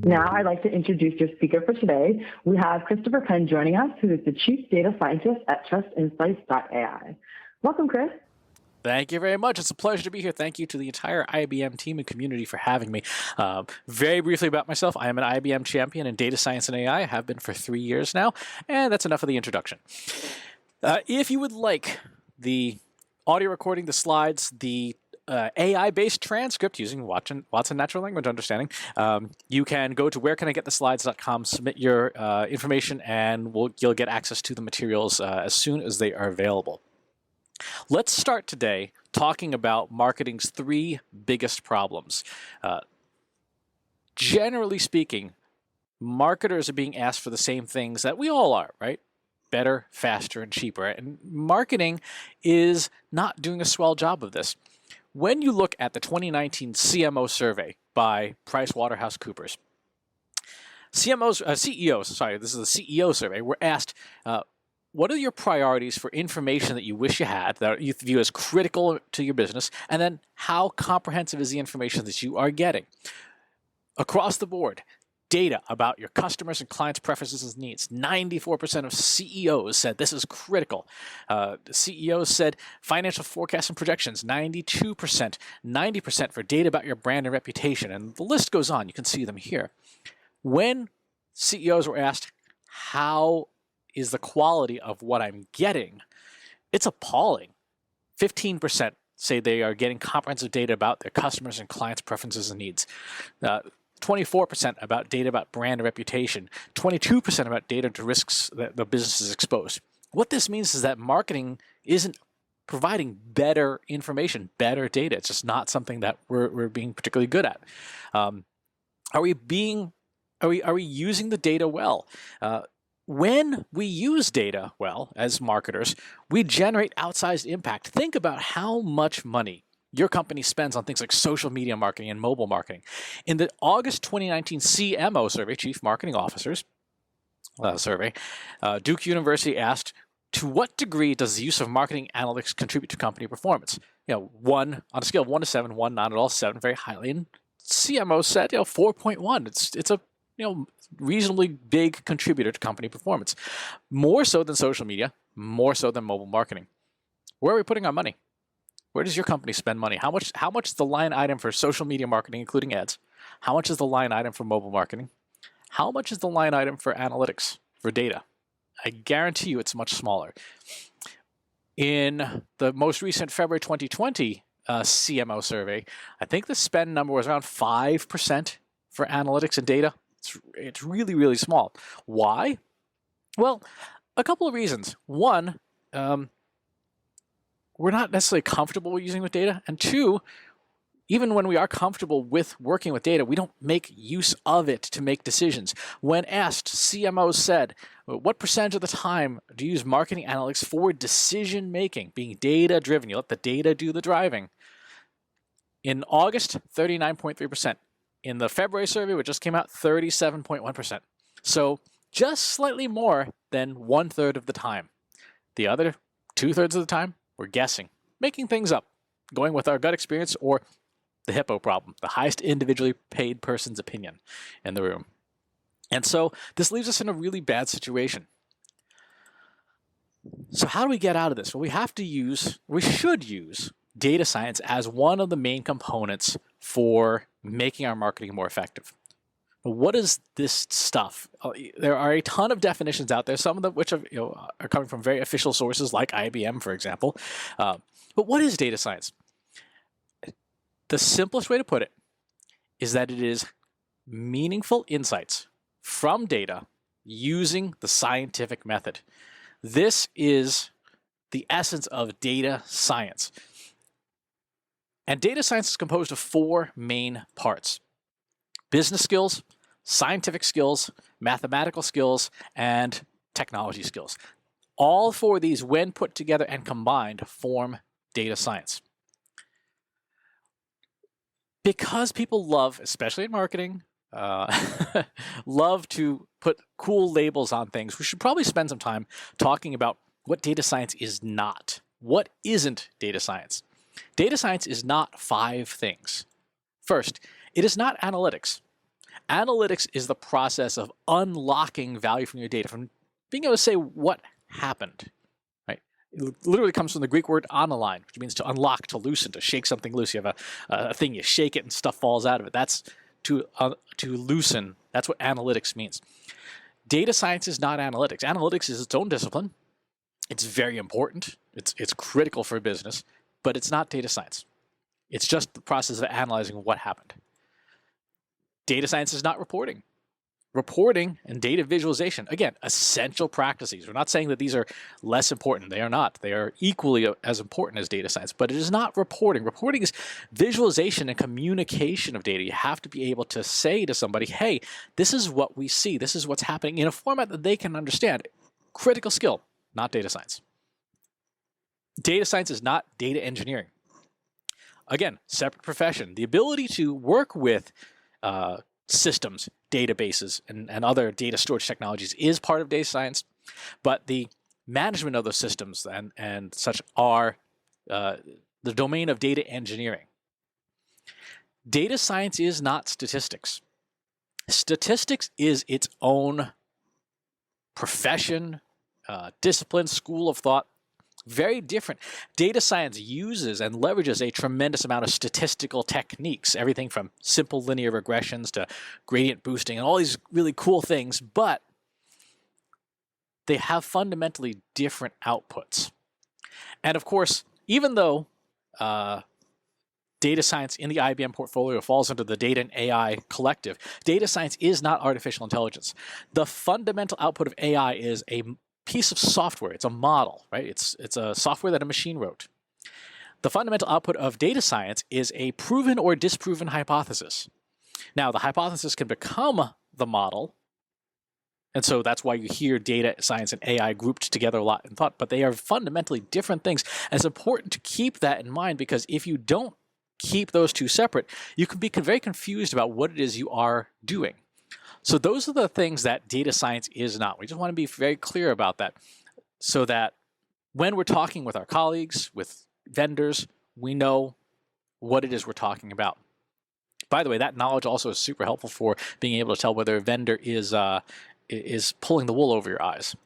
Now I'd like to introduce your speaker for today. We have Christopher Penn joining us, who is the Chief Data Scientist at TrustInsights.ai. Welcome, Chris. Thank you very much. It's a pleasure to be here. Thank you to the entire IBM team and community for having me. Very briefly about myself, I am an IBM champion in data science and AI. I have been for 3 years now, and that's enough of the introduction. If you would like the audio recording, the slides, the AI-based transcript using Watson Natural Language Understanding, you can go to wherecanigettheslides.com, submit your information, and you'll get access to the materials as soon as they are available. Let's start today talking about marketing's 3 biggest problems. Generally speaking, marketers are being asked for the same things that we all are, right? Better, faster, and cheaper. And marketing is not doing a swell job of this. When you look at the 2019 CMO survey by PricewaterhouseCoopers, CEOs, this is the CEO survey, were asked, what are your priorities for information that you wish you had, that you view as critical to your business, and then how comprehensive is the information that you are getting? Across the board, data about your customers and clients' preferences and needs. 94% of CEOs said this is critical. CEOs said financial forecasts and projections, 92%. 90% for data about your brand and reputation. And the list goes on. You can see them here. When CEOs were asked, how is the quality of what I'm getting, it's appalling. 15% say they are getting comprehensive data about their customers and clients' preferences and needs. 24% about data about brand and reputation. 22% about data to risks that the business is exposed. What this means is that marketing isn't providing better information, better data. It's just not something that we're being particularly good at. Are we using the data well? When we use data well as marketers, we generate outsized impact. Think about how much money your company spends on things like social media marketing and mobile marketing. In the August 2019 CMO survey, Chief Marketing Officers survey, Duke University asked, to what degree does the use of marketing analytics contribute to company performance? 1 on a scale of 1 to 7, 1 not at all, 7 very highly. And CMO said, 4.1. It's a reasonably big contributor to company performance. More so than social media, more so than mobile marketing. Where are we putting our money? Where does your company spend money? How much is the line item for social media marketing, including ads? How much is the line item for mobile marketing? How much is the line item for analytics, for data? I guarantee you it's much smaller. In the most recent February 2020 CMO survey, I think the spend number was around 5% for analytics and data. It's really, really small. Why? Well, a couple of reasons. One, we're not necessarily comfortable using with data. And 2, even when we are comfortable with working with data, we don't make use of it to make decisions. When asked, CMOs said, what percentage of the time do you use marketing analytics for decision making, being data driven? You let the data do the driving. In August, 39.3%. In the February survey, which just came out, 37.1%. So just slightly more than 1/3 of the time. The other 2/3 of the time, we're guessing, making things up, going with our gut experience or the hippo problem, the highest individually paid person's opinion in the room. And so this leaves us in a really bad situation. So how do we get out of this? Well, we should use data science as one of the main components for making our marketing more effective. What is this stuff? There are a ton of definitions out there, some of them which are coming from very official sources like IBM, for example. But what is data science? The simplest way to put it is that it is meaningful insights from data using the scientific method. This is the essence of data science. And data science is composed of 4 main parts: business skills, scientific skills, mathematical skills, and technology skills. All 4 of these, when put together and combined, form data science. Because people love, especially in marketing, love to put cool labels on things, we should probably spend some time talking about what data science is not. What isn't data science? Data science is not 5 things. First, it is not analytics. Analytics is the process of unlocking value from your data, from being able to say what happened. Right? It literally comes from the Greek word analyne, which means to unlock, to loosen, to shake something loose. You have a thing, you shake it and stuff falls out of it. That's to loosen. That's what analytics means. Data science is not analytics. Analytics is its own discipline. It's very important. It's critical for business, but it's not data science. It's just the process of analyzing what happened. Data science is not reporting. Reporting and data visualization, again, essential practices. We're not saying that these are less important. They are not. They are equally as important as data science, but it is not reporting. Reporting is visualization and communication of data. You have to be able to say to somebody, hey, this is what we see. This is what's happening in a format that they can understand. Critical skill, not data science. Data science is not data engineering. Again, separate profession. The ability to work with systems, databases, and other data storage technologies is part of data science, but the management of those systems and such are the domain of data engineering. Data science is not statistics. Statistics is its own profession, discipline, school of thought. Very different. Data science uses and leverages a tremendous amount of statistical techniques, everything from simple linear regressions to gradient boosting and all these really cool things, but they have fundamentally different outputs. And of course, even though data science in the IBM portfolio falls under the data and AI collective, data science is not artificial intelligence. The fundamental output of AI is a piece of software. It's a model, right? It's a software that a machine wrote. The fundamental output of data science is a proven or disproven hypothesis. Now, the hypothesis can become the model, and so that's why you hear data science and AI grouped together a lot in thought, but they are fundamentally different things. And it's important to keep that in mind, because if you don't keep those two separate, you can be very confused about what it is you are doing. So those are the things that data science is not. We just want to be very clear about that, so that when we're talking with our colleagues, with vendors, we know what it is we're talking about. By the way, that knowledge also is super helpful for being able to tell whether a vendor is pulling the wool over your eyes.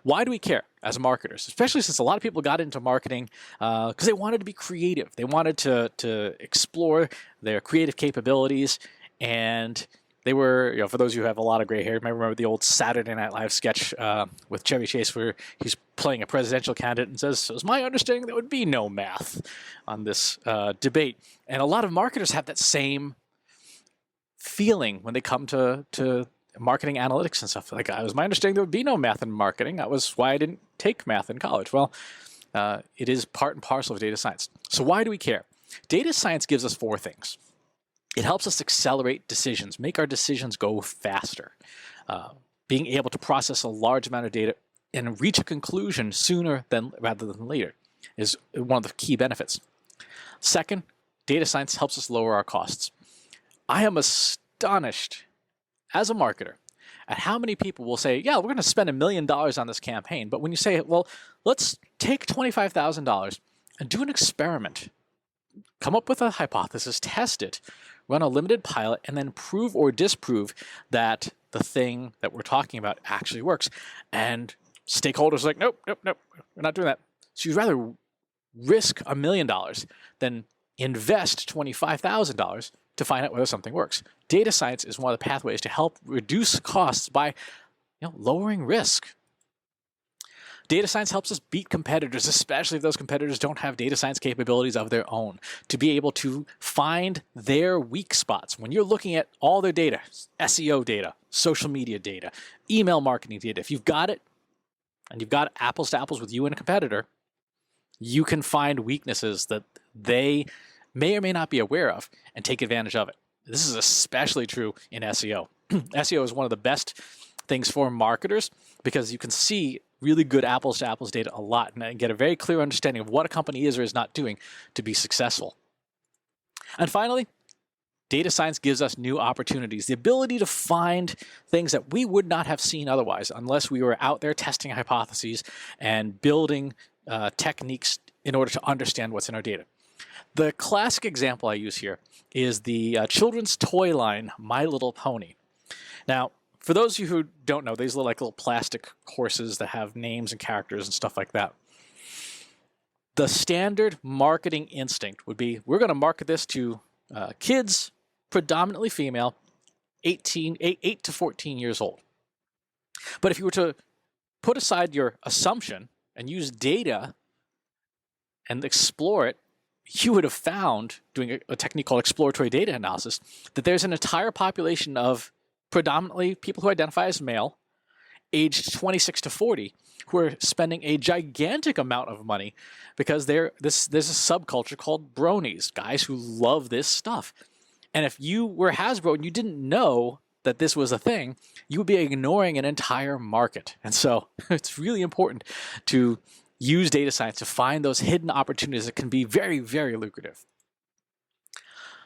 Why do we care as marketers? Especially since a lot of people got into marketing because they wanted to be creative. They wanted to explore their creative capabilities, and they were, for those of you who have a lot of gray hair, you might remember the old Saturday Night Live sketch with Chevy Chase where he's playing a presidential candidate and says, "So it's my understanding there would be no math on this debate." And a lot of marketers have that same feeling when they come to marketing analytics and stuff. Like, it was my understanding there would be no math in marketing. That was why I didn't take math in college. Well, it is part and parcel of data science. So why do we care? Data science gives us four things. It helps us accelerate decisions, make our decisions go faster. Being able to process a large amount of data and reach a conclusion sooner rather than later is one of the key benefits. Second, data science helps us lower our costs. I am astonished as a marketer at how many people will say, yeah, we're going to spend $1 million on this campaign. But when you say, well, let's take $25,000 and do an experiment, come up with a hypothesis, test it, run a limited pilot, and then prove or disprove that the thing that we're talking about actually works. And stakeholders are like, nope, we're not doing that. So you'd rather risk $1 million than invest $25,000 to find out whether something works. Data science is one of the pathways to help reduce costs by lowering risk. Data science helps us beat competitors, especially if those competitors don't have data science capabilities of their own, to be able to find their weak spots. When you're looking at all their data, SEO data, social media data, email marketing data, if you've got it and you've got apples to apples with you and a competitor, you can find weaknesses that they may or may not be aware of and take advantage of it. This is especially true in SEO. SEO is one of the best things for marketers because you can see really good apples to apples data a lot and get a very clear understanding of what a company is or is not doing to be successful. And finally, data science gives us new opportunities, the ability to find things that we would not have seen otherwise unless we were out there testing hypotheses and building techniques in order to understand what's in our data. The classic example I use here is the children's toy line, My Little Pony. Now, for those of you who don't know, these are like little plastic horses that have names and characters and stuff like that. The standard marketing instinct would be, we're going to market this to kids, predominantly female, 8 to 14 years old. But if you were to put aside your assumption and use data and explore it, you would have found, doing a technique called exploratory data analysis, that there's an entire population of predominantly people who identify as male, aged 26 to 40, who are spending a gigantic amount of money because there's a subculture called bronies, guys who love this stuff. And if you were Hasbro and you didn't know that this was a thing, you would be ignoring an entire market. And so it's really important to use data science to find those hidden opportunities that can be very, very lucrative.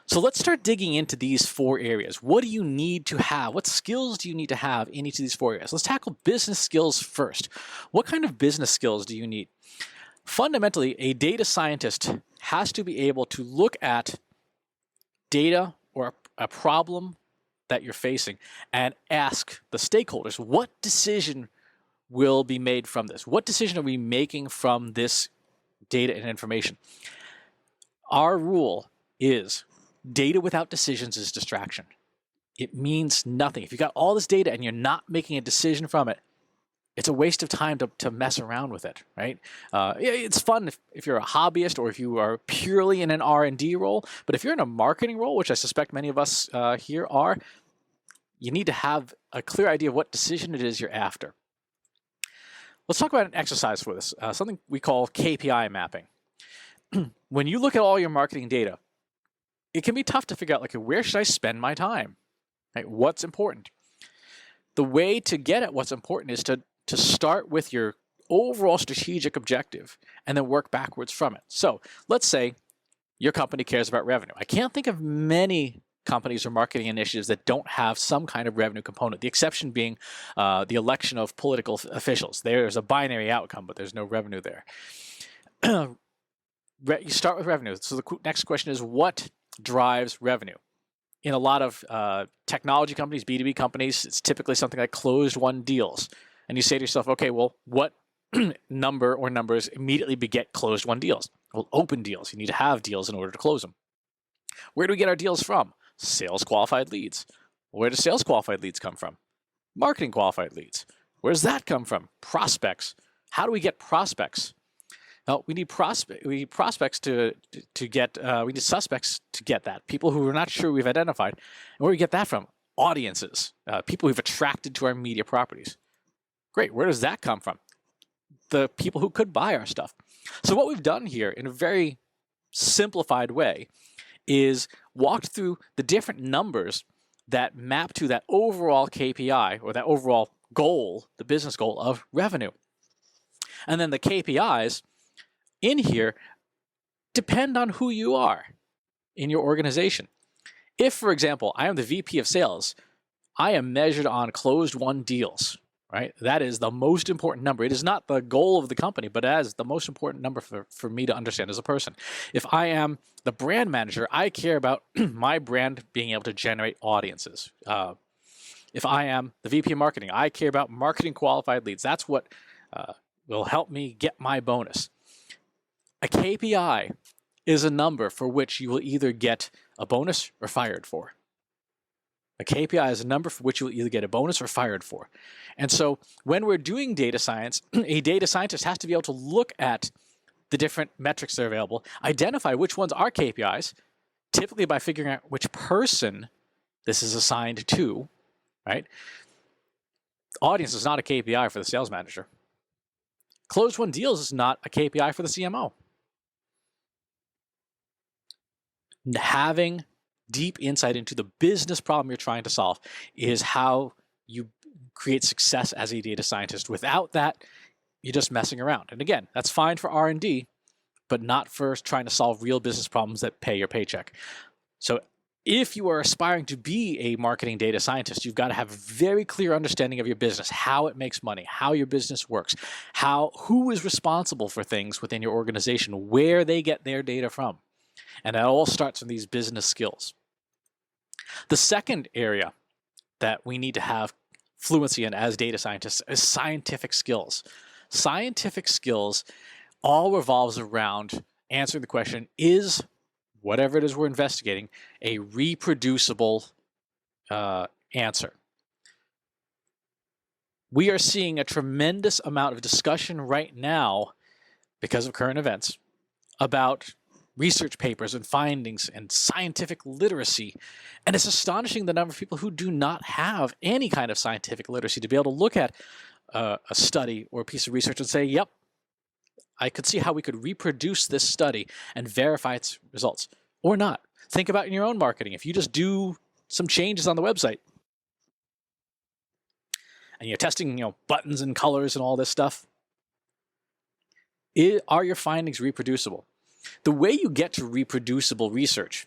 So let's start digging into these 4 areas. What do you need to have? What skills do you need to have in each of these 4 areas? Let's tackle business skills first. What kind of business skills do you need? Fundamentally, a data scientist has to be able to look at data or a problem that you're facing and ask the stakeholders, what decision will be made from this? What decision are we making from this data and information? Our rule is data without decisions is distraction. It means nothing. If you got all this data and you're not making a decision from it, it's a waste of time to mess around with it, right? It's fun if you're a hobbyist or if you are purely in an R&D role, but if you're in a marketing role, which I suspect many of us here are, you need to have a clear idea of what decision it is you're after. Let's talk about an exercise for this, something we call KPI mapping. When you look at all your marketing data, it can be tough to figure out, like, where should I spend my time? Right? What's important? The way to get at what's important is to start with your overall strategic objective and then work backwards from it. So let's say your company cares about revenue. I can't think of many companies or marketing initiatives that don't have some kind of revenue component, the exception being the election of political officials. There's a binary outcome, but there's no revenue there. You start with revenue. So the next question is, what drives revenue? In a lot of technology companies, B2B companies, it's typically something like closed-won deals. And you say to yourself, okay, well, what number or numbers immediately beget closed-won deals? Well, open deals. You need to have deals in order to close them. Where do we get our deals from? Sales qualified leads. Where do sales qualified leads come from? Marketing qualified leads. Where does that come from? Prospects. How do we get prospects? Well, we need prospects to get. We need suspects to get that. People who we're not sure we've identified. And where do we get that from? Audiences. People we've attracted to our media properties. Great. Where does that come from? The people who could buy our stuff. So what we've done here in a very simplified way is walked through the different numbers that map to that overall KPI or that overall goal, the business goal of revenue. And then the KPIs in here depend on who you are in your organization. If, for example, I am the VP of sales, I am measured on closed-won deals, right? That is the most important number. It is not the goal of the company, but it is the most important number for me to understand as a person. If I am the brand manager, I care about my brand being able to generate audiences. If I am the VP of marketing, I care about marketing qualified leads. That's what will help me get my bonus. A KPI is a number for which you will either get a bonus or fired for. A KPI is a number for which you will either get a bonus or fired for. And so when we're doing data science, a data scientist has to be able to look at the different metrics that are available, identify which ones are KPIs, typically by figuring out which person this is assigned to, right? Audience is not a KPI for the sales manager. Closed-won deals is not a KPI for the CMO. Having deep insight into the business problem you're trying to solve is how you create success as a data scientist. Without that, you're just messing around. And again, that's fine for R&D, but not for trying to solve real business problems that pay your paycheck. So if you are aspiring to be a marketing data scientist, you've got to have a very clear understanding of your business, how it makes money, how your business works, who is responsible for things within your organization, where they get their data from. And that all starts from these business skills. The second area that we need to have fluency in as data scientists is scientific skills. Scientific skills all revolves around answering the question, is whatever it is we're investigating a reproducible answer? We are seeing a tremendous amount of discussion right now, because of current events, about research papers and findings and scientific literacy. And it's astonishing the number of people who do not have any kind of scientific literacy to be able to look at a study or a piece of research and say, yep, I could see how we could reproduce this study and verify its results, or not. Think about in your own marketing. If you just do some changes on the website and you're testing, buttons and colors and all this stuff, are your findings reproducible? The way you get to reproducible research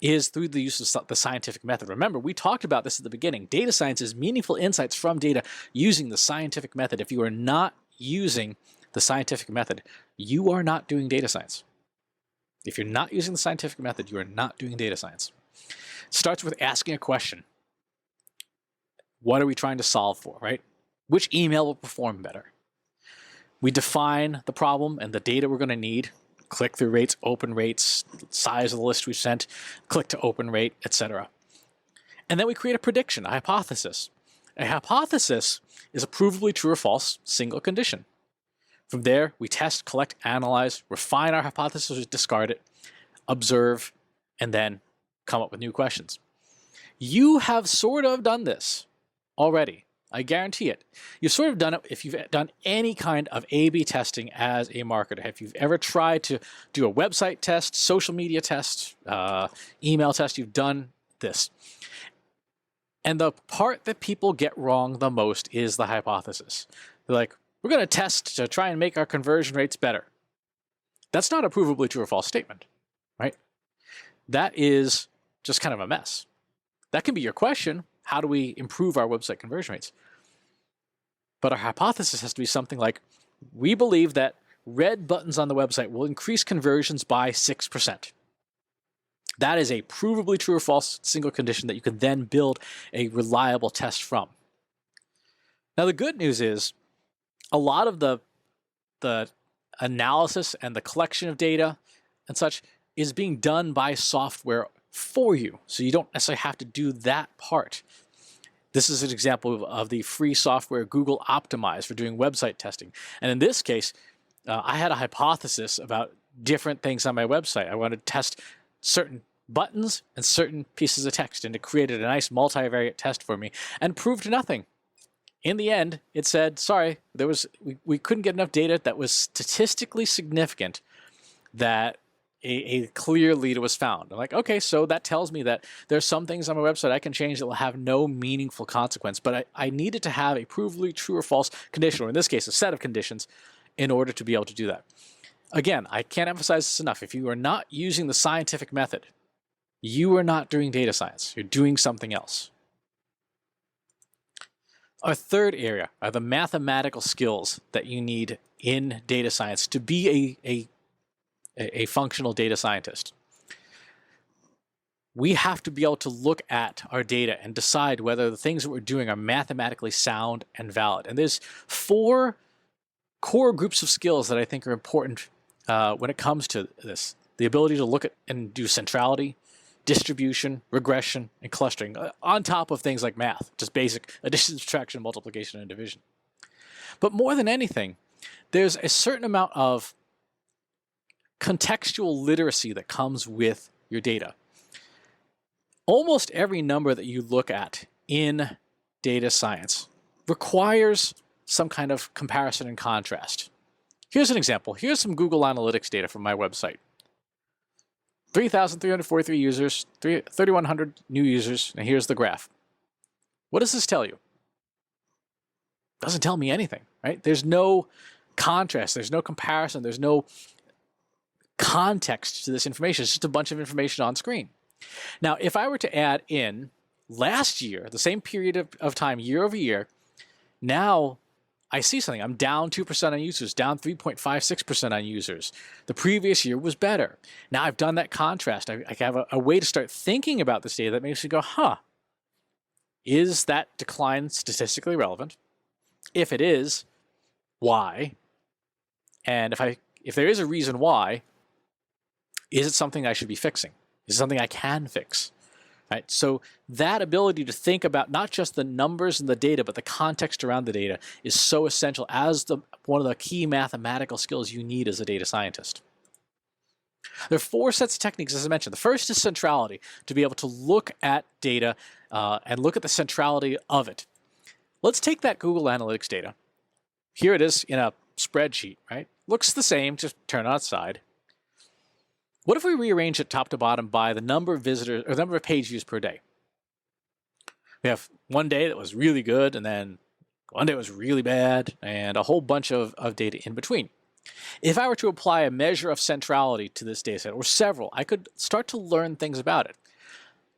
is through the use of the scientific method. Remember, we talked about this at the beginning. Data science is meaningful insights from data using the scientific method. If you are not using the scientific method, you are not doing data science. If you're not using the scientific method, you are not doing data science. It starts with asking a question. What are we trying to solve for, right? Which email will perform better? We define the problem and the data we're going to need. Click-through rates, open rates, size of the list we've sent, click-to-open rate, etc. And then we create a prediction, a hypothesis. A hypothesis is a provably true or false single condition. From there, we test, collect, analyze, refine our hypothesis, discard it, observe, and then come up with new questions. You have sort of done this already. I guarantee it. You've sort of done it if you've done any kind of A/B testing as a marketer. If you've ever tried to do a website test, social media test, email test, you've done this. And the part that people get wrong the most is the hypothesis. They're like, we're going to test to try and make our conversion rates better. That's not a provably true or false statement, right? That is just kind of a mess. That can be your question. How do we improve our website conversion rates? But our hypothesis has to be something like, we believe that red buttons on the website will increase conversions by 6%. That is a provably true or false single condition that you can then build a reliable test from. Now, the good news is a lot of the analysis and the collection of data and such is being done by software for you. So you don't necessarily have to do that part. This is an example of the free software Google Optimize for doing website testing. And in this case, I had a hypothesis about different things on my website. I wanted to test certain buttons and certain pieces of text, and it created a nice multivariate test for me and proved nothing. In the end, it said, sorry, we couldn't get enough data that was statistically significant that a clear lead was found. I'm like, okay, so that tells me that there's some things on my website I can change that will have no meaningful consequence, but I needed to have a provably true or false condition, or in this case, a set of conditions, in order to be able to do that. Again, I can't emphasize this enough. If you are not using the scientific method, you are not doing data science. You're doing something else. Our third area are the mathematical skills that you need in data science to be a functional data scientist. We have to be able to look at our data and decide whether the things that we're doing are mathematically sound and valid. And there's 4 core groups of skills that I think are important when it comes to this. The ability to look at and do centrality, distribution, regression, and clustering, on top of things like math, just basic addition, subtraction, multiplication, and division. But more than anything, there's a certain amount of contextual literacy that comes with your data. Almost every number that you look at in data science requires some kind of comparison and contrast. Here's an example. Here's some Google Analytics data from my website. 3,343 users, 3,100 new users, and here's the graph. What does this tell you? It doesn't tell me anything, right? There's no contrast, there's no comparison, there's no context to this information. It's just a bunch of information on screen. Now, if I were to add in last year, the same period of time, year over year, now I see something. I'm down 2% on users, down 3.56% on users. The previous year was better. Now I've done that contrast. I have a way to start thinking about this data that makes me go, is that decline statistically relevant? If it is, why? And if there is a reason why, is it something I should be fixing? Is it something I can fix? Right? So that ability to think about not just the numbers and the data, but the context around the data is so essential as one of the key mathematical skills you need as a data scientist. There are 4 sets of techniques, as I mentioned. The first is centrality, to be able to look at data and look at the centrality of it. Let's take that Google Analytics data. Here it is in a spreadsheet, right? Looks the same, just turn on its side. What if we rearrange it top to bottom by the number of visitors or the number of page views per day? We have one day that was really good, and then one day was really bad, and a whole bunch of data in between. If I were to apply a measure of centrality to this data set, or several, I could start to learn things about it.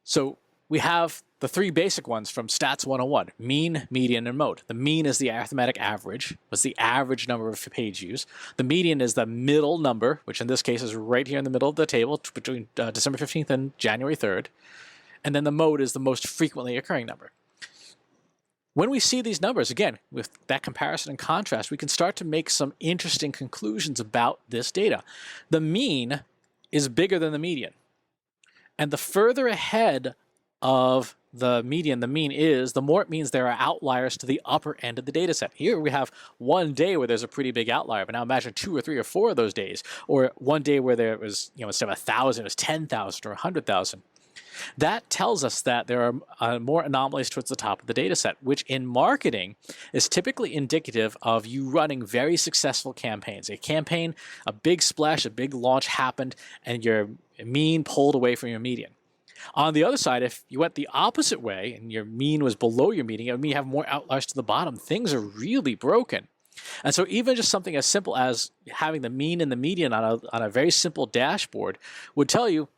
So we have the 3 basic ones from Stats 101, mean, median, and mode. The mean is the arithmetic average. What's the average number of page views? The median is the middle number, which in this case is right here in the middle of the table between December 15th and January 3rd. And then the mode is the most frequently occurring number. When we see these numbers, again, with that comparison and contrast, we can start to make some interesting conclusions about this data. The mean is bigger than the median. And the further ahead of the median the mean is, the more it means there are outliers to the upper end of the data set. Here we have one day where there's a pretty big outlier, but now imagine 2 or 3 or 4 of those days, or one day where there was, instead of 1,000, it was 10,000 or 100,000. That tells us that there are more anomalies towards the top of the data set, which in marketing is typically indicative of you running very successful campaigns. A campaign, a big splash, a big launch happened, and your mean pulled away from your median. On the other side, if you went the opposite way and your mean was below your median, it would mean you have more outliers to the bottom. Things are really broken. And so even just something as simple as having the mean and the median on a very simple dashboard would tell you,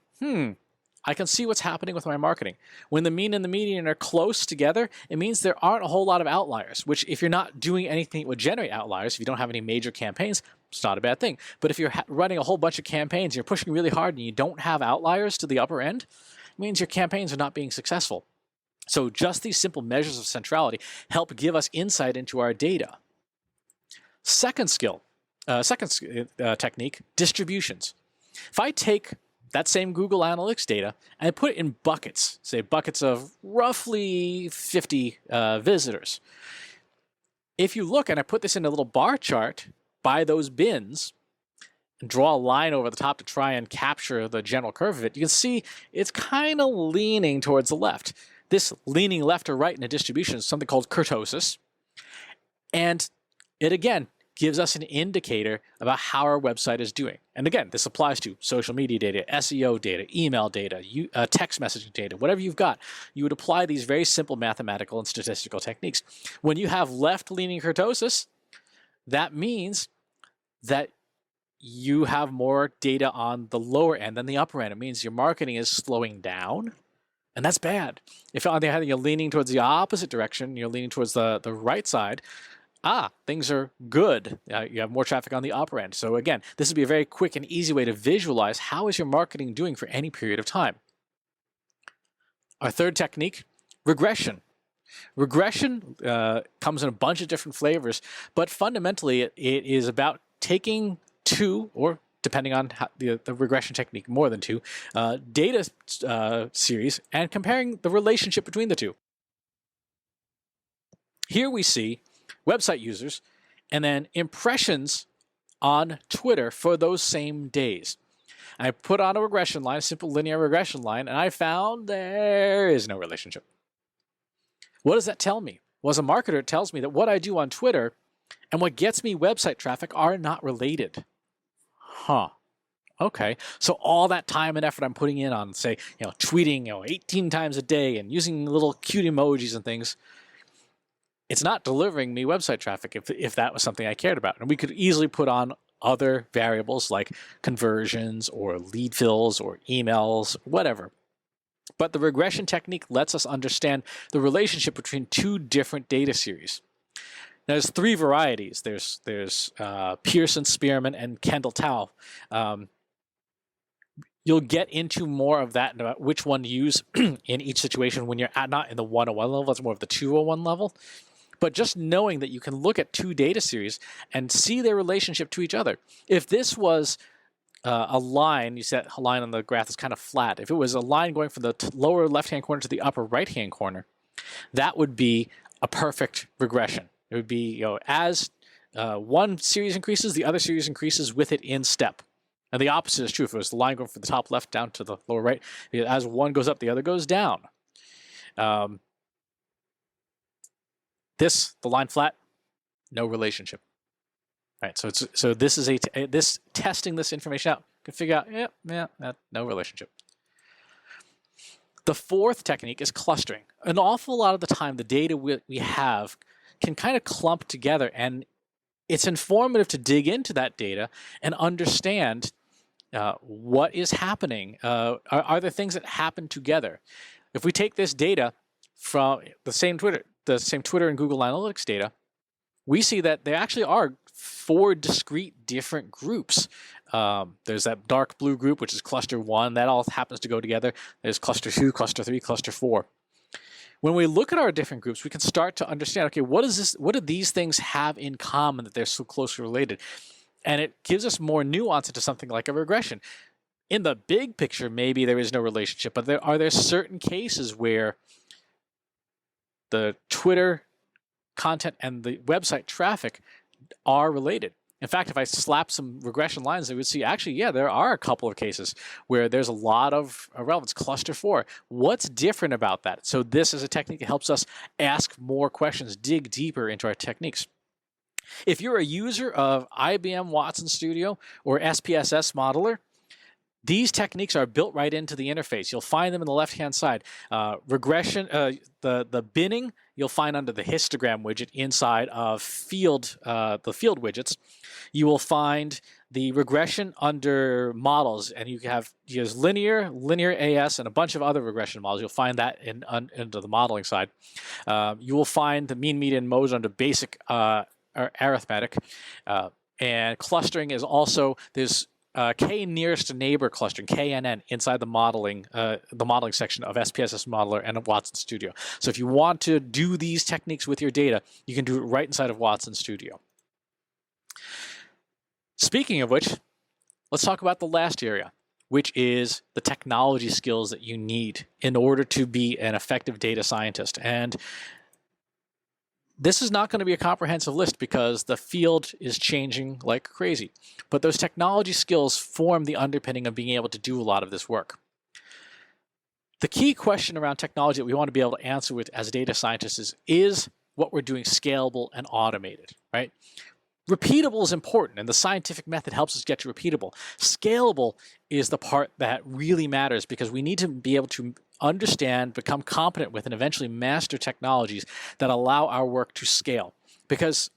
I can see what's happening with my marketing. When the mean and the median are close together, it means there aren't a whole lot of outliers, which if you're not doing anything that would generate outliers, if you don't have any major campaigns, it's not a bad thing. But if you're running a whole bunch of campaigns, you're pushing really hard and you don't have outliers to the upper end, it means your campaigns are not being successful. So just these simple measures of centrality help give us insight into our data. Second technique, distributions. If I take that same Google Analytics data and I put it in buckets, say buckets of roughly 50 visitors. If you look, and I put this in a little bar chart by those bins, and draw a line over the top to try and capture the general curve of it, you can see it's kind of leaning towards the left. This leaning left or right in a distribution is something called kurtosis. And it, again, gives us an indicator about how our website is doing. And again, this applies to social media data, SEO data, email data, text messaging data, whatever you've got. You would apply these very simple mathematical and statistical techniques. When you have left-leaning kurtosis, that means that you have more data on the lower end than the upper end. It means your marketing is slowing down, and that's bad. If on the other hand you're leaning towards the opposite direction, you're leaning towards the right side, things are good. You have more traffic on the upper end. So again, this would be a very quick and easy way to visualize how is your marketing doing for any period of time. Our third technique, regression. Regression comes in a bunch of different flavors, but fundamentally it is about taking 2, or depending on how the regression technique, more than 2, data series and comparing the relationship between the 2. Here we see website users and then impressions on Twitter for those same days. I put on a regression line, a simple linear regression line, and I found there is no relationship. What does that tell me? Well, as a marketer, it tells me that what I do on Twitter and what gets me website traffic are not related. Okay. So all that time and effort I'm putting in on, say, tweeting 18 times a day and using little cute emojis and things, it's not delivering me website traffic if that was something I cared about. And we could easily put on other variables like conversions or lead fills or emails, whatever. But the regression technique lets us understand the relationship between 2 different data series. There's three varieties. There's Pearson, Spearman, and Kendall-Tau. You'll get into more of that about which one to use in each situation when you're not in the 101 level. It's more of the 201 level. But just knowing that you can look at two data series and see their relationship to each other. If this was a line, you set a line on the graph that's kind of flat. If it was a line going from the lower left-hand corner to the upper right-hand corner, that would be a perfect regression. It would be, as one series increases, the other series increases with it in step. And the opposite is true. If it was the line going from the top left down to the lower right, as one goes up, the other goes down. The line flat, no relationship. All right, so this is this testing this information out can figure out, no relationship. The fourth technique is clustering. An awful lot of the time, the data we have can kind of clump together, and it's informative to dig into that data and understand what is happening. Are there things that happen together? If we take this data from the same Twitter and Google Analytics data, we see that there actually are 4 discrete different groups. There's that dark blue group, which is cluster 1. That all happens to go together. There's cluster 2, cluster 3, cluster 4. When we look at our different groups, we can start to understand, okay, what do these things have in common that they're so closely related? And it gives us more nuance into something like a regression. In the big picture, maybe there is no relationship, but are there certain cases where the Twitter content and the website traffic are related? In fact, if I slap some regression lines, I would see actually, there are a couple of cases where there's a lot of relevance. Cluster 4. What's different about that? So this is a technique that helps us ask more questions, dig deeper into our techniques. If you're a user of IBM Watson Studio or SPSS Modeler, these techniques are built right into the interface. You'll find them in the left-hand side. Regression, the binning, you'll find under the histogram widget inside of the field widgets. You will find the regression under models, and you use linear AS, and a bunch of other regression models. You'll find that into the modeling side. You will find the mean, median, modes under basic arithmetic, and clustering is also there's K nearest to neighbor clustering, KNN, inside the modeling section of SPSS Modeler and Watson Studio. So if you want to do these techniques with your data, you can do it right inside of Watson Studio. Speaking of which, let's talk about the last area, which is the technology skills that you need in order to be an effective data scientist. And this is not going to be a comprehensive list because the field is changing like crazy. But those technology skills form the underpinning of being able to do a lot of this work. The key question around technology that we want to be able to answer with as data scientists is what we're doing scalable and automated, right? Repeatable is important, and the scientific method helps us get to repeatable. Scalable is the part that really matters because we need to be able to understand, become competent with, and eventually master technologies that allow our work to scale. Because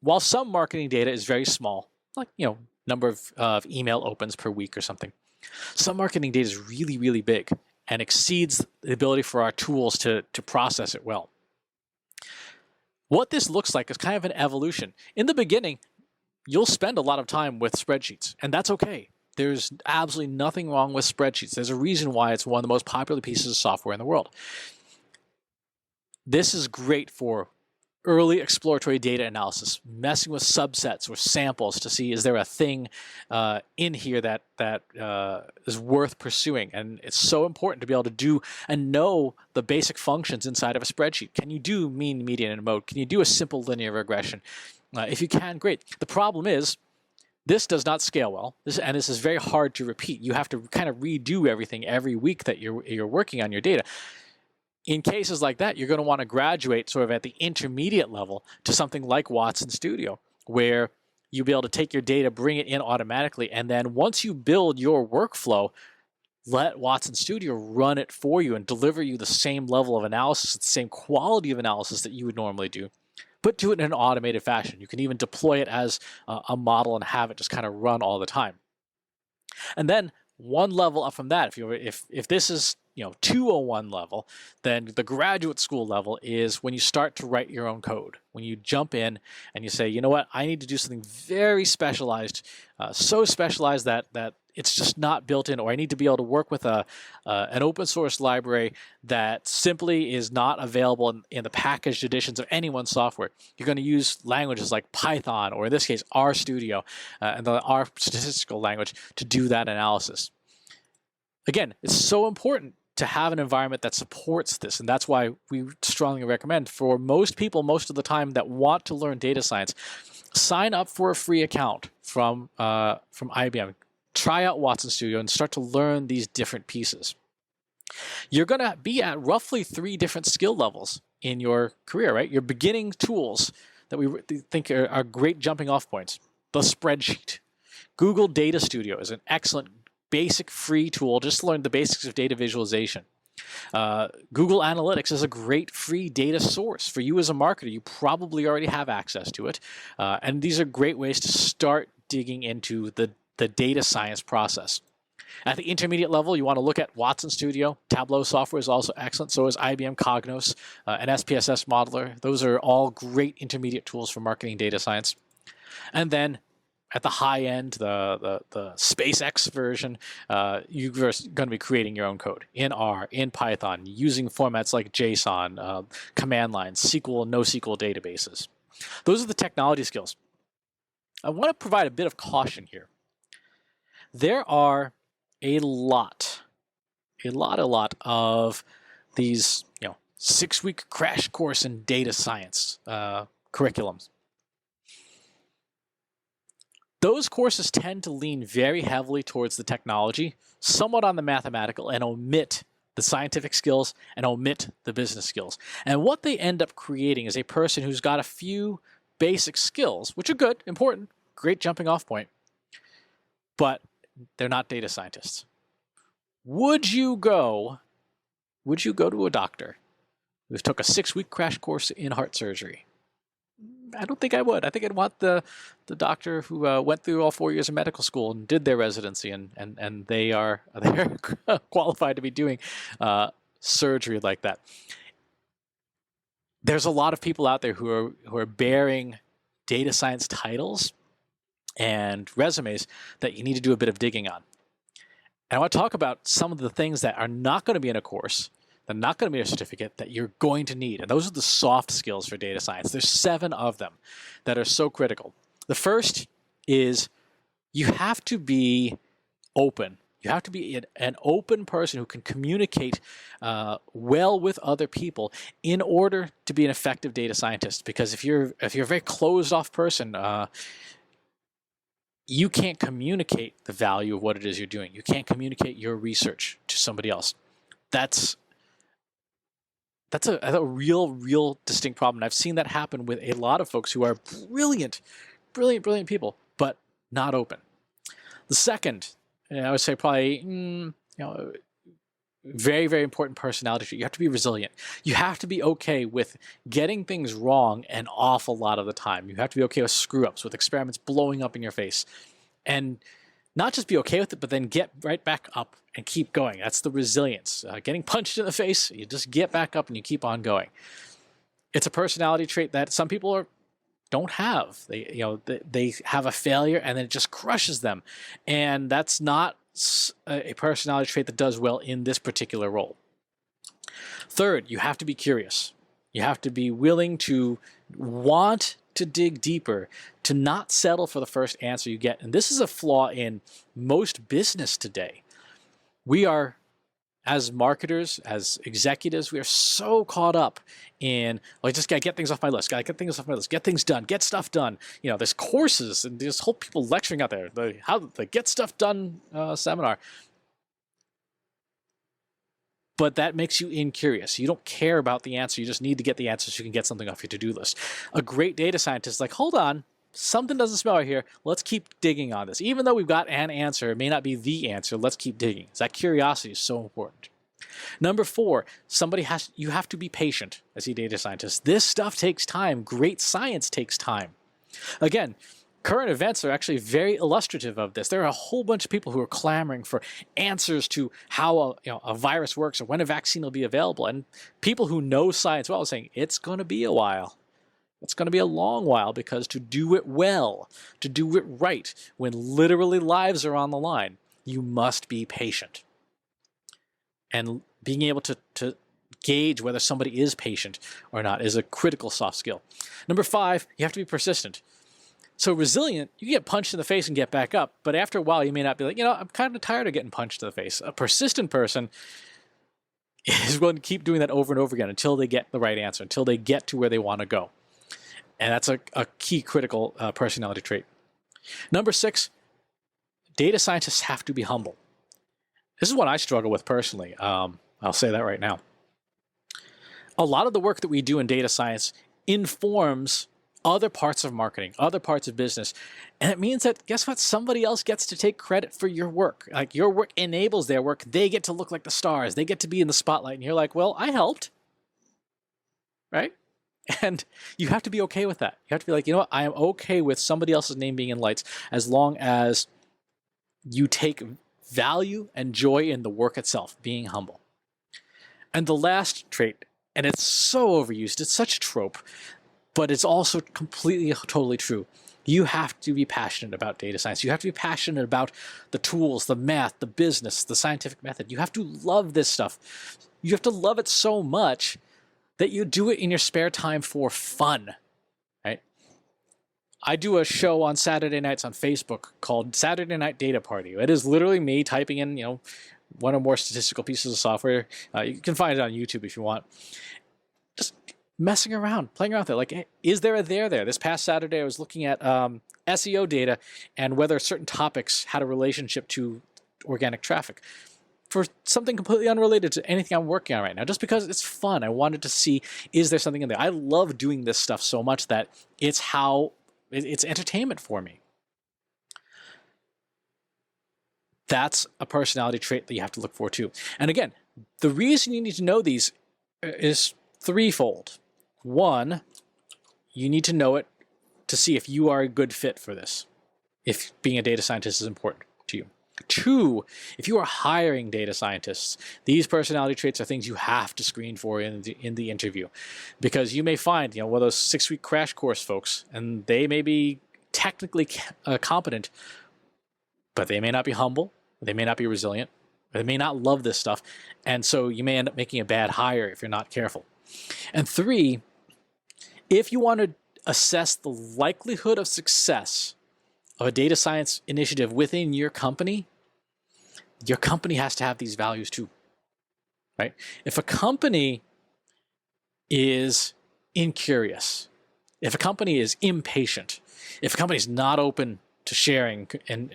while some marketing data is very small, like number of email opens per week or something, some marketing data is really, really big and exceeds the ability for our tools to process it well. What this looks like is kind of an evolution. In the beginning, you'll spend a lot of time with spreadsheets, and that's okay. There's absolutely nothing wrong with spreadsheets. There's a reason why it's one of the most popular pieces of software in the world. This is great for early exploratory data analysis, messing with subsets or samples to see is there a thing in here that is worth pursuing. And it's so important to be able to do and know the basic functions inside of a spreadsheet. Can you do mean, median, and mode? Can you do a simple linear regression? If you can, great. The problem is this does not scale well, and this is very hard to repeat. You have to kind of redo everything every week that you're working on your data. In cases like that, you're going to want to graduate sort of at the intermediate level to something like Watson Studio, where you'll be able to take your data, bring it in automatically, and then once you build your workflow, let Watson Studio run it for you and deliver you the same level of analysis, the same quality of analysis that you would normally do, but do it in an automated fashion. You can even deploy it as a model and have it just kind of run all the time. And then one level up from that, if this is 201 level, then the graduate school level is when you start to write your own code. When you jump in and you say, you know what, I need to do something very specialized, so specialized that it's just not built in, or I need to be able to work with an open source library that simply is not available in the packaged editions of anyone's software. You're going to use languages like Python, or in this case, RStudio, and the R statistical language to do that analysis. Again, it's so important to have an environment that supports this, and that's why we strongly recommend for most people, most of the time, that want to learn data science, sign up for a free account from IBM. Try out Watson Studio and start to learn these different pieces. You're going to be at roughly 3 different skill levels in your career, right? Your beginning tools that we think are great jumping off points. The spreadsheet. Google Data Studio is an excellent basic free tool just to learn the basics of data visualization. Google Analytics is a great free data source for you as a marketer. You probably already have access to it. And these are great ways to start digging into the data science process. At the intermediate level, you want to look at Watson Studio. Tableau software is also excellent. So is IBM Cognos, and SPSS Modeler. Those are all great intermediate tools for marketing data science. And then at the high end, the SpaceX version, you're going to be creating your own code in R, in Python, using formats like JSON, command lines, SQL and NoSQL databases. Those are the technology skills. I want to provide a bit of caution here. There are a lot of these 6-week crash course in data science curriculums. Those courses tend to lean very heavily towards the technology, somewhat on the mathematical, and omit the scientific skills and omit the business skills. And what they end up creating is a person who's got a few basic skills, which are good, important, great jumping off point, but they're not data scientists. Would you go to a doctor who took a 6-week crash course in heart surgery? I don't think I would. I think I'd want the doctor who went through all 4 years of medical school and did their residency, and they're qualified to be doing surgery like that. There's a lot of people out there who are bearing data science titles and resumes that you need to do a bit of digging on. And I want to talk about some of the things that are not going to be in a course, that are not going to be in a certificate, that you're going to need. And those are the soft skills for data science. There's 7 of them that are so critical. The first is you have to be open. You have to be an open person who can communicate well with other people in order to be an effective data scientist. Because if you're a very closed off person, you can't communicate the value of what it is you're doing. You can't communicate your research to somebody else. That's a real distinct problem. And I've seen that happen with a lot of folks who are brilliant people, but not open. The second, I would say probably, very, very important personality trait. You have to be resilient. You have to be okay with getting things wrong an awful lot of the time. You have to be okay with screw-ups, with experiments blowing up in your face. And not just be okay with it, but then get right back up and keep going. That's the resilience. Getting punched in the face, you just get back up and you keep on going. It's a personality trait that some people don't have. They have a failure and then it just crushes them. And that's not a personality trait that does well in this particular role. Third, you have to be curious. You have to be willing to want to dig deeper, to not settle for the first answer you get. And this is a flaw in most business today. We are, as marketers, as executives, we are so caught up in, I just gotta get things off my list, get things done, get stuff done. There's courses and there's whole people lecturing out there, the Get Stuff Done seminar. But that makes you incurious. You don't care about the answer. You just need to get the answer so you can get something off your to-do list. A great data scientist is like, hold on, something doesn't smell right here. Let's keep digging on this. Even though we've got an answer, it may not be the answer. Let's keep digging. That curiosity is so important. Number 4, you have to be patient as a data scientist. This stuff takes time. Great science takes time. Again, Current events are actually very illustrative of this. There are a whole bunch of people who are clamoring for answers to how a virus works or when a vaccine will be available. And people who know science well are saying it's going to be a while. It's going to be a long while, because to do it well, to do it right, when literally lives are on the line, you must be patient. And being able to gauge whether somebody is patient or not is a critical soft skill. Number 5, you have to be persistent. So resilient, you get punched in the face and get back up, but after a while you may not be like, I'm kind of tired of getting punched in the face. A persistent person is going to keep doing that over and over again until they get the right answer, until they get to where they want to go. And that's a key critical personality trait. Number 6, data scientists have to be humble. This is what I struggle with personally. I'll say that right now. A lot of the work that we do in data science informs other parts of marketing, other parts of business. And it means that, guess what? Somebody else gets to take credit for your work. Like, your work enables their work. They get to look like the stars. They get to be in the spotlight. And you're like, well, I helped. Right? And you have to be okay with that. You have to be like, what? I am okay with somebody else's name being in lights as long as you take value and joy in the work itself, being humble. And the last trait, and it's so overused, it's such a trope, but it's also completely, totally true. You have to be passionate about data science. You have to be passionate about the tools, the math, the business, the scientific method. You have to love this stuff. You have to love it so much that you do it in your spare time for fun, right? I do a show on Saturday nights on Facebook called Saturday Night Data Party. It is literally me typing in, one or more statistical pieces of software. You can find it on YouTube if you want. Just messing around, playing around with it. Like, hey, is there a there there? This past Saturday, I was looking at SEO data and whether certain topics had a relationship to organic traffic for something completely unrelated to anything I'm working on right now, just because it's fun. I wanted to see, is there something in there? I love doing this stuff so much that it's entertainment for me. That's a personality trait that you have to look for too. And again, the reason you need to know these is threefold. 1, you need to know it to see if you are a good fit for this, if being a data scientist is important to you. 2, if you are hiring data scientists, these personality traits are things you have to screen for in the interview, because you may find, one of those 6-week crash course folks, and they may be technically competent, but they may not be humble, they may not be resilient, or they may not love this stuff, and so you may end up making a bad hire if you're not careful. And 3, if you want to assess the likelihood of success of a data science initiative within your company has to have these values too, right? If a company is incurious, if a company is impatient, if a company is not open to sharing and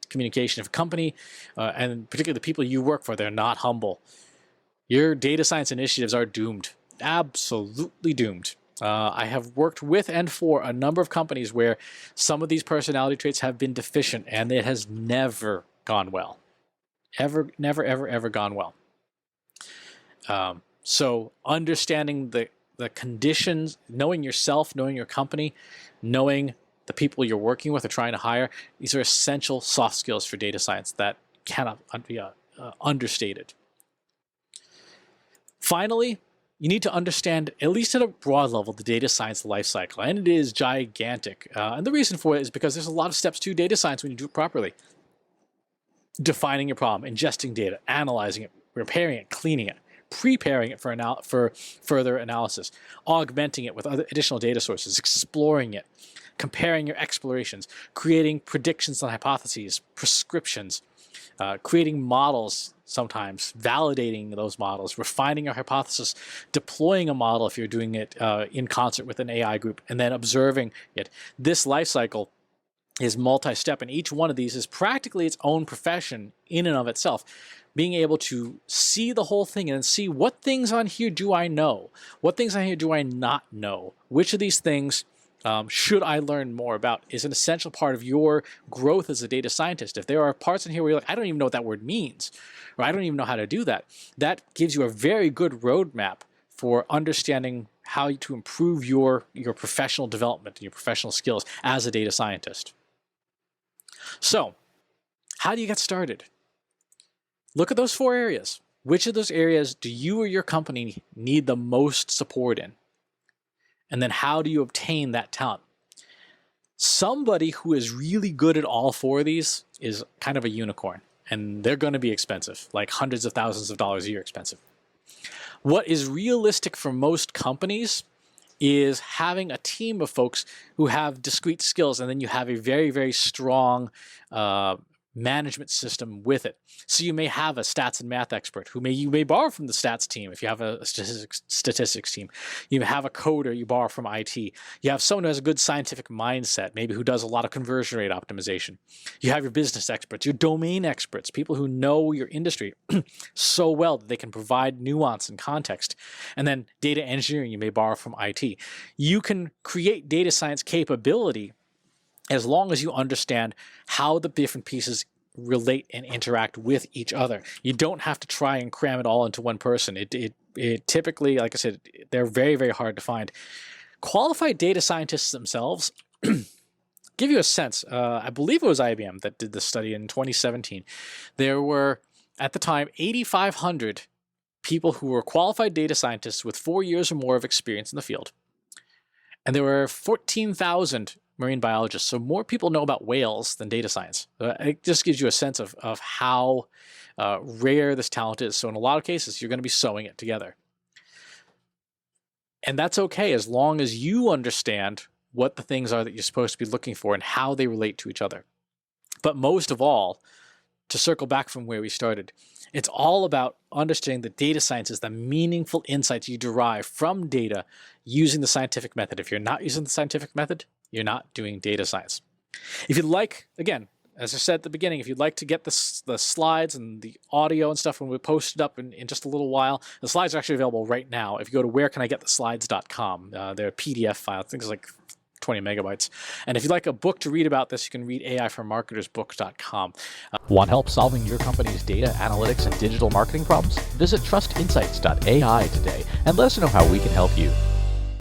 communication, if a company, and particularly the people you work for, they're not humble, your data science initiatives are doomed, absolutely doomed. I have worked with and for a number of companies where some of these personality traits have been deficient, and it has never gone well. Never, ever gone well. So understanding the conditions, knowing yourself, knowing your company, knowing the people you're working with or trying to hire, these are essential soft skills for data science that cannot be understated. Finally, you need to understand, at least at a broad level, the data science lifecycle, and it is gigantic. And the reason for it is because there's a lot of steps to data science when you do it properly. Defining your problem, ingesting data, analyzing it, repairing it, cleaning it, preparing it for further analysis, augmenting it with other additional data sources, exploring it, comparing your explorations, creating predictions on hypotheses, prescriptions, creating models sometimes, validating those models, refining your hypothesis, deploying a model if you're doing it in concert with an AI group, and then observing it. This life cycle is multi-step, and each one of these is practically its own profession in and of itself. Being able to see the whole thing and see what things on here do I know? What things on here do I not know? Which of these things should I learn more about is an essential part of your growth as a data scientist. If there are parts in here where you're like, I don't even know what that word means, or I don't even know how to do that, that gives you a very good roadmap for understanding how to improve your professional development and your professional skills as a data scientist. So, how do you get started? Look at those 4 areas. Which of those areas do you or your company need the most support in? And then how do you obtain that talent? Somebody who is really good at all 4 of these is kind of a unicorn, and they're going to be expensive, like hundreds of thousands of dollars a year expensive. What is realistic for most companies is having a team of folks who have discrete skills, and then you have a very, very strong management system with it. So you may have a stats and math expert who you may borrow from the stats team if you have a statistics team. You have a coder you borrow from IT. You have someone who has a good scientific mindset, maybe who does a lot of conversion rate optimization. You have your business experts, your domain experts, people who know your industry so well that they can provide nuance and context. And then data engineering you may borrow from IT. You can create data science capability as long as you understand how the different pieces relate and interact with each other. You don't have to try and cram it all into one person. It typically, like I said, they're very, very hard to find. Qualified data scientists themselves give you a sense. I believe it was IBM that did this study in 2017. There were, at the time, 8,500 people who were qualified data scientists with 4 years or more of experience in the field. And there were 14,000 marine biologists. So more people know about whales than data science. It just gives you a sense of how rare this talent is. So in a lot of cases, you're going to be sewing it together. And that's okay as long as you understand what the things are that you're supposed to be looking for and how they relate to each other. But most of all, to circle back from where we started, it's all about understanding that data science is the meaningful insights you derive from data using the scientific method. If you're not using the scientific method, you're not doing data science. If you'd like, again, as I said at the beginning, if you'd like to get the slides and the audio and stuff when we post it up in just a little while, the slides are actually available right now. If you go to wherecanigettheslides.com, they're a PDF file. I think it's like 20 megabytes. And if you'd like a book to read about this, you can read AIforMarketersBook.com. Want help solving your company's data, analytics, and digital marketing problems? Visit trustinsights.ai today and let us know how we can help you.